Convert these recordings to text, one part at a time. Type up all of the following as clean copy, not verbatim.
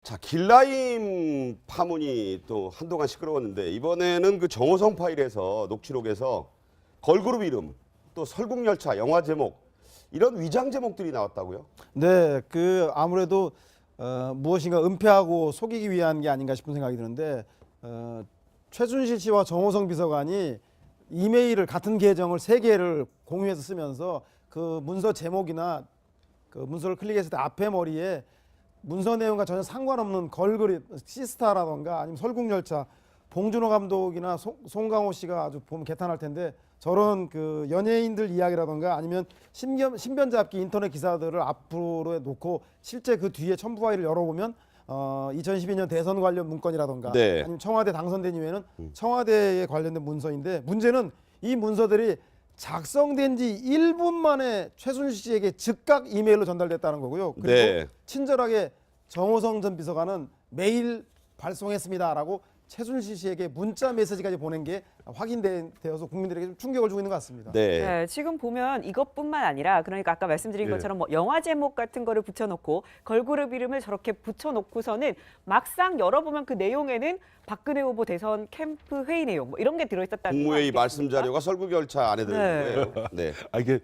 자, 길라임 파문이 또 한동안 시끄러웠는데 이번에는 그 정호성 파일에서 녹취록에서 걸그룹 이름, 또 설국열차 영화 제목 이런 위장 제목들이 나왔다고요? 네, 그 아무래도 무엇인가 은폐하고 속이기 위한 게 아닌가 싶은 생각이 드는데 최순실 씨와 정호성 비서관이 이메일을 같은 계정을 3개를 공유해서 쓰면서 그 문서 제목이나 그 문서를 클릭했을 때 앞에 머리에 문서 내용과 전혀 상관없는 걸그룹 시스타라던가 아니면 설국열차 봉준호 감독이나 송강호 씨가 아주 보면 개탄할 텐데 저런 그 연예인들 이야기라던가 아니면 신변잡기 인터넷 기사들을 앞으로 놓고 실제 그 뒤에 첨부 파일을 열어보면 2012년 대선 관련 문건이라던가 네. 아니면 청와대 당선된 이후에는 청와대에 관련된 문서인데 문제는 이 문서들이 작성된 지 1분 만에 최순실 씨에게 즉각 이메일로 전달됐다는 거고요. 그리고 네. 친절하게 정호성 전 비서관은 메일 발송했습니다라고 최순실 씨에게 문자 메시지까지 보낸 게 확인되어서 국민들에게 좀 충격을 주고 있는 것 같습니다. 네. 네, 지금 보면 이것뿐만 아니라 그러니까 아까 말씀드린 것처럼 뭐 영화 제목 같은 거를 붙여놓고 걸그룹 이름을 저렇게 붙여놓고서는 막상 열어보면 그 내용에는 박근혜 후보 대선 캠프 회의 내용 뭐 이런 게 들어있었다는 거 국무회의 아니겠습니까? 말씀 자료가 설국열차 안에 들어있는 네. 거예요. 네. 아 이게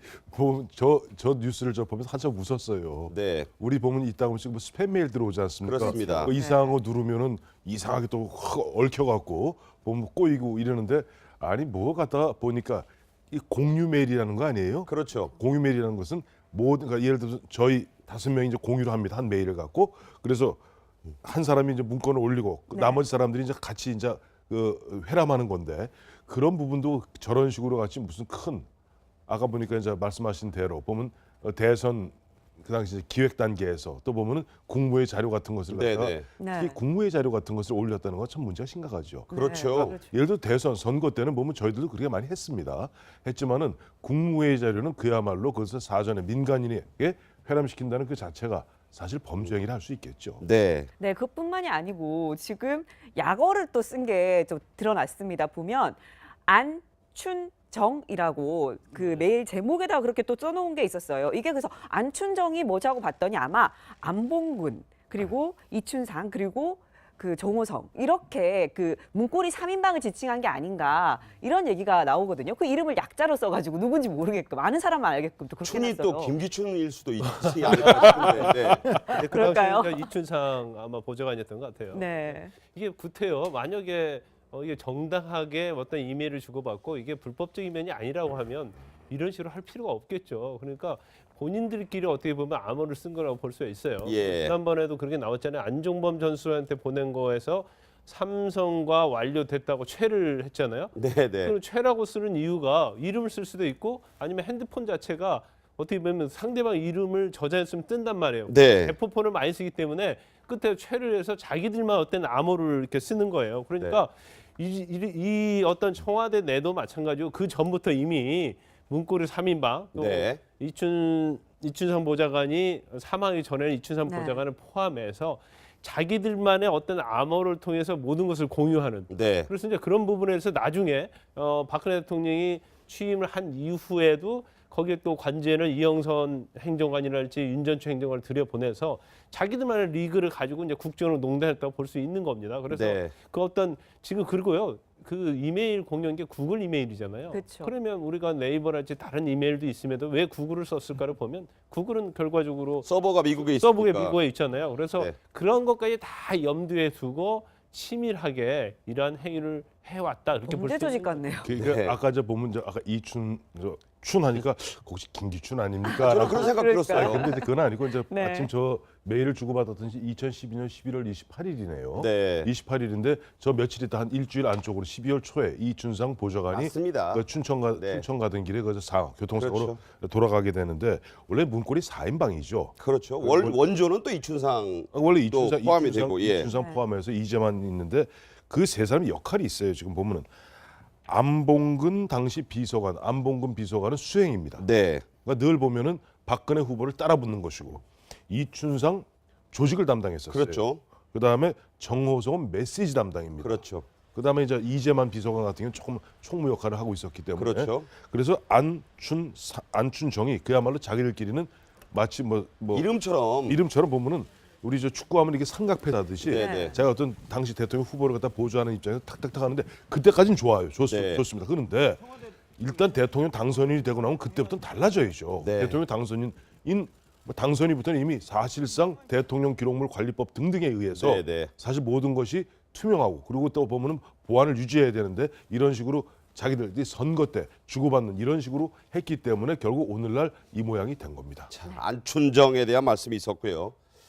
저 뉴스를 보면서 한참 웃었어요. 네. 우리 보면 이따 보면 뭐 스팸 메일 들어오지 않습니까? 그렇습니다. 뭐 이상한 거 누르면은 이상하게 또 확 얽혀갖고 보면 꼬이고 이러는데 아니 뭐 갖다가 보니까 이 공유 메일이라는 거 아니에요? 그렇죠. 공유 메일이라는 것은 모든 그러니까 예를 들어서 저희 5명이 이제 공유를 합니다. 한 메일을 갖고 그래서 한 사람이 이제 문건을 올리고 네. 나머지 사람들이 이제 같이 이제 그 회람하는 건데 그런 부분도 저런 식으로 같이 무슨 큰 아까 보니까 이제 말씀하신 대로 보면 대선 그 당시 기획 단계에서 또 보면은 국무회의 자료 같은 것을 갖다가 네네. 네. 특히 국무회의 자료 같은 것을 올렸다는 건 참 문제가 심각하죠. 그렇죠. 네, 예를 들어 대선 선거 때는 보면 저희들도 그렇게 많이 했습니다. 했지만은 국무회의 자료는 그야말로 그것을 사전에 민간인에게 회람시킨다는 그 자체가 사실 범죄행위를 할 수 있겠죠. 네. 네, 그뿐만이 아니고 지금 약어를 또 쓴 게 좀 드러났습니다. 보면 안춘정이라고 그 메일 제목에다가 그렇게 또 써놓은 게 있었어요. 이게 그래서 안춘정이 뭐자고 봤더니 아마 안봉근 그리고 이춘상 그리고 그 정호성 이렇게 그 문고리 3인방을 지칭한 게 아닌가 이런 얘기가 나오거든요. 그 이름을 약자로 써가지고 누군지 모르게끔 아는 사람만 알게끔 또 그렇게 춘이 또 해놨어요. 김기춘일 수도 있지 않을까 싶은데. 네. 네, 그 그럴까요? 당시 이춘상 아마 보좌관이었던 것 같아요. 네. 이게 구태여 만약에 이게 정당하게 어떤 이메일을 주고받고 이게 불법적인 면이 아니라고 하면 이런 식으로 할 필요가 없겠죠. 그러니까 본인들끼리 어떻게 보면 암호를 쓴 거라고 볼 수 있어요. 예. 지난번에도 그렇게 나왔잖아요. 안종범 전수한테 보낸 거에서 삼성과 완료됐다고 최를 했잖아요. 네네. 그럼 최라고 쓰는 이유가 이름을 쓸 수도 있고 아니면 핸드폰 자체가 어떻게 보면 상대방 이름을 저장했으면 뜬단 말이에요. 네. 대포폰을 많이 쓰기 때문에 끝에 최를 해서 자기들만 어떤 암호를 이렇게 쓰는 거예요. 그러니까 이 어떤 청와대 내도 마찬가지고 그 전부터 이미 문고리 3인방 또 네. 이춘상 보좌관이 사망하기 전에는 이춘상 네. 보좌관을 포함해서 자기들만의 어떤 암호를 통해서 모든 것을 공유하는 네. 그래서 이제 그런 부분에서 나중에 박근혜 대통령이 취임을 한 이후에도 거기에 또 관제는 이영선 행정관이랄지 윤전추 행정관을 들여보내서 자기들만의 리그를 가지고 이제 국정으로 농단했다고 볼 수 있는 겁니다. 그래서 네. 그 어떤 지금 그리고요. 그 이메일 공유한 게 구글 이메일이잖아요. 그렇죠. 그러면 우리가 네이버랄지 다른 이메일도 있음에도 왜 구글을 썼을까를 보면 구글은 결과적으로 서버가 미국에 있으니까. 서브에 미국에 있잖아요. 그래서 네. 그런 것까지 다 염두에 두고 치밀하게 이러한 행위를 해왔다 이렇게 볼 범죄 수 조직 있는 같네요. 그러니까 네. 아까 저 보면 아까 춘 하니까 혹시 김기춘 아닙니까? 저는 그런 생각 그러니까요. 들었어요. 근데 그건 아니고 이제 네. 마침 저 메일을 주고받았던 시 2012년 11월 28일이네요. 네. 28일인데 저 며칠 있다 한 일주일 안쪽으로 12월 초에 이춘상 보좌관이 맞습니다. 그 춘천 네. 가던 길에 그 교통사고로 그렇죠. 돌아가게 되는데 원래 문고리 4인방이죠. 그렇죠. 원- 원조는 또 이춘상 원래 또 포함이 되고, 예. 이춘상 포함해서 이재만 있는데 그 세 사람의 역할이 있어요. 지금 보면은 안봉근 당시 비서관, 안봉근 비서관은 수행입니다. 네. 그러니까 늘 보면은 박근혜 후보를 따라붙는 것이고 이춘상 조직을 담당했었어요. 그렇죠. 그다음에 정호성은 메시지 담당입니다. 그렇죠. 그다음에 이제 이재만 비서관 같은 경우는 조금 총무 역할을 하고 있었기 때문에 그렇죠. 그래서 안춘정이 그야말로 자기들끼리는 마치 뭐 이름처럼 이름처럼 보면은 우리 저 축구하면 이게 삼각패 하듯이 네. 제가 어떤 당시 대통령 후보를 갖다 보조하는 입장에서 탁탁탁 하는데 그때까지는 좋아요. 네. 좋습니다. 그런데 일단 대통령 당선인이 되고 나면 그때부터는 달라져야죠. 네. 대통령 당선인부터는 이미 사실상 대통령 기록물 관리법 등등에 의해서 네. 사실 모든 것이 투명하고 그리고 또 보면은 보안을 유지해야 되는데 이런 식으로 자기들이 선거 때 주고받는 이런 식으로 했기 때문에 결국 오늘날 이 모양이 된 겁니다. 안춘정에 대한 말씀이 있었고요.